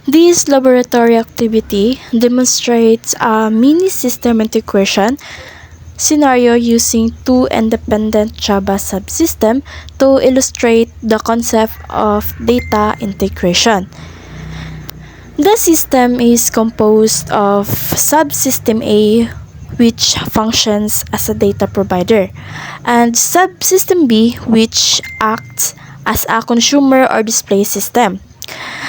This laboratory activity demonstrates a mini system integration scenario using two independent Java subsystems to illustrate the concept of data integration. The system is composed of subsystem A, which functions as a data provider, and subsystem B, which acts as a consumer or display system.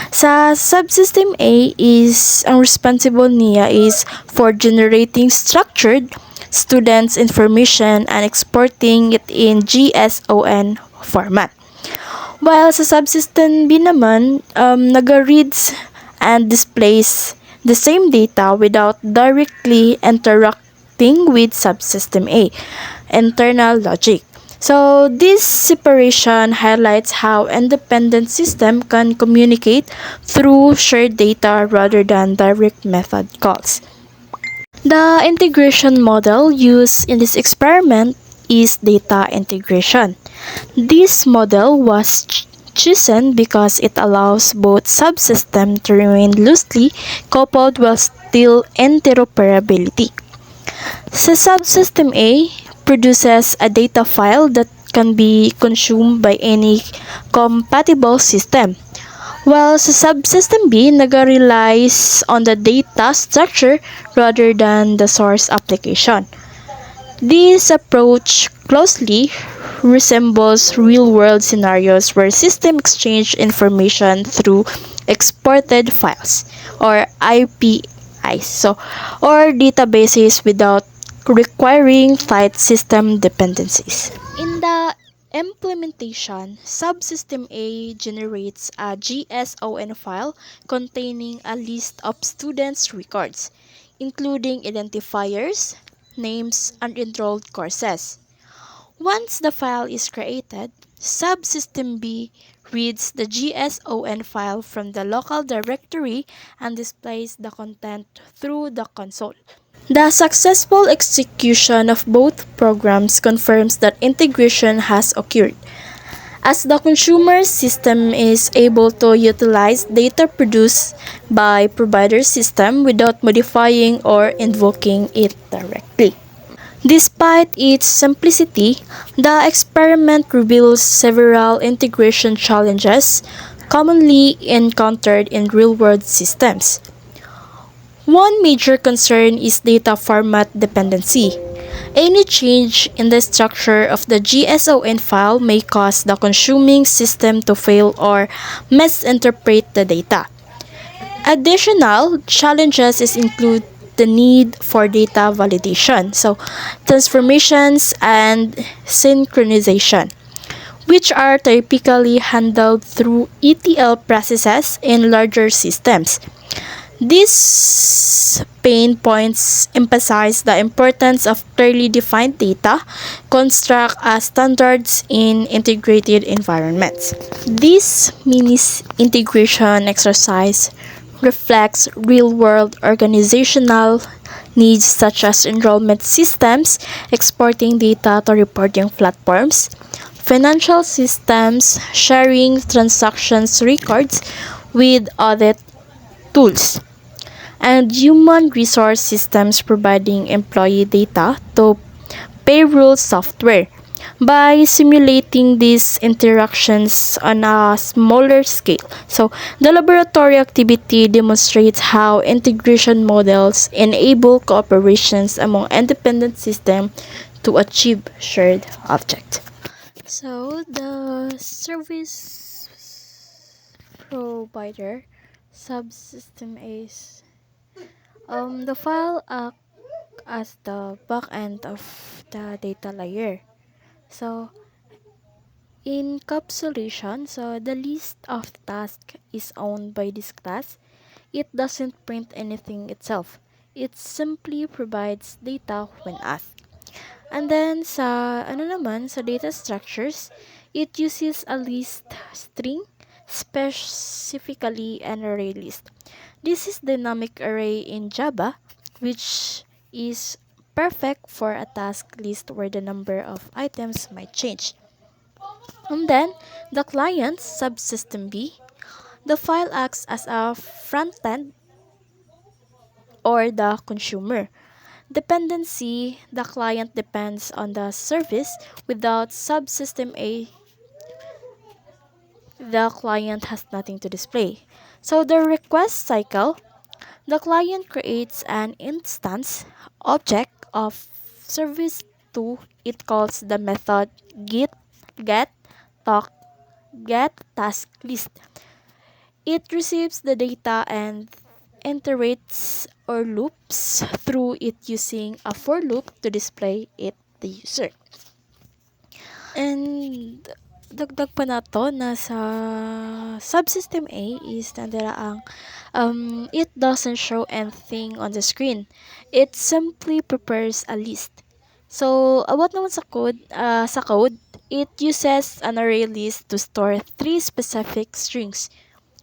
Sa subsystem A is ang responsible niya is for generating structured students information and exporting it in JSON format. While sa subsystem B naman, naga-reads and displays the same data without directly interacting with subsystem A internal logic. So this separation highlights how independent system can communicate through shared data rather than direct method calls. The integration model used in this experiment is data integration. This model was chosen because it allows both subsystems to remain loosely coupled while still interoperability. Sa subsystem A produces a data file that can be consumed by any compatible system, while sa subsystem B nag-relies on the data structure rather than the source application. This approach closely resembles real-world scenarios where systems exchange information through exported files or IPIs, or databases without requiring tight system dependencies. In the implementation, subsystem A generates a JSON file containing a list of students' records, including identifiers, names, and enrolled courses. Once the file is created, subsystem B reads the JSON file from the local directory and displays the content through the console. The successful execution of both programs confirms that integration has occurred, as the consumer system is able to utilize data produced by provider system without modifying or invoking it directly. Despite its simplicity, the experiment reveals several integration challenges commonly encountered in real-world systems. One major concern is data format dependency. Any change in the structure of the JSON file may cause the consuming system to fail or misinterpret the data. Additional challenges include the need for data validation, so transformations and synchronization, which are typically handled through ETL processes in larger systems. These pain points emphasize the importance of clearly defined data construct as standards in integrated environments. This mini integration exercise reflects real-world organizational needs such as enrollment systems, exporting data to reporting platforms, financial systems, sharing transactions records with audit tools, and human resource systems providing employee data to payroll software. By simulating these interactions on a smaller scale, so the laboratory activity demonstrates how integration models enable cooperations among independent systems to achieve shared object. So the service provider subsystem is the file act as the back end of the data layer. So encapsulation, so the list of tasks is owned by this class. It doesn't print anything itself. It simply provides data when asked. And then sa data structures, it uses a list string, specifically an array list. This is dynamic array in Java, which is perfect for a task list where the number of items might change. And then the client subsystem B. The file acts as a front end or the consumer. Dependency, the client depends on the service. Without subsystem A, the client has nothing to display. So the request cycle, the client creates an instance object of service 2. It calls the method get talk get task list. It receives the data and iterates or loops through it using a for loop to display it the user. And dagdag pa na to na sa subsystem A is nandira ang it doesn't show anything on the screen. It simply prepares a list. So, about naman sa code, it uses an array list to store three specific strings,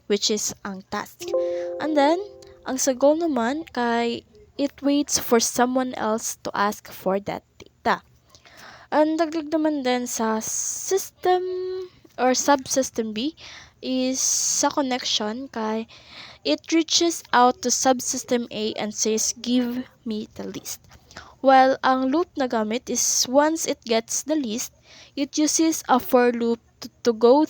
which is ang task. And then, ang sa goal naman kay it waits for someone else to ask for that data. Ang dagdag naman din sa system or subsystem B is sa connection kay it reaches out to subsystem A and says give me the list. While ang loop na gamit is once it gets the list, it uses a for loop to go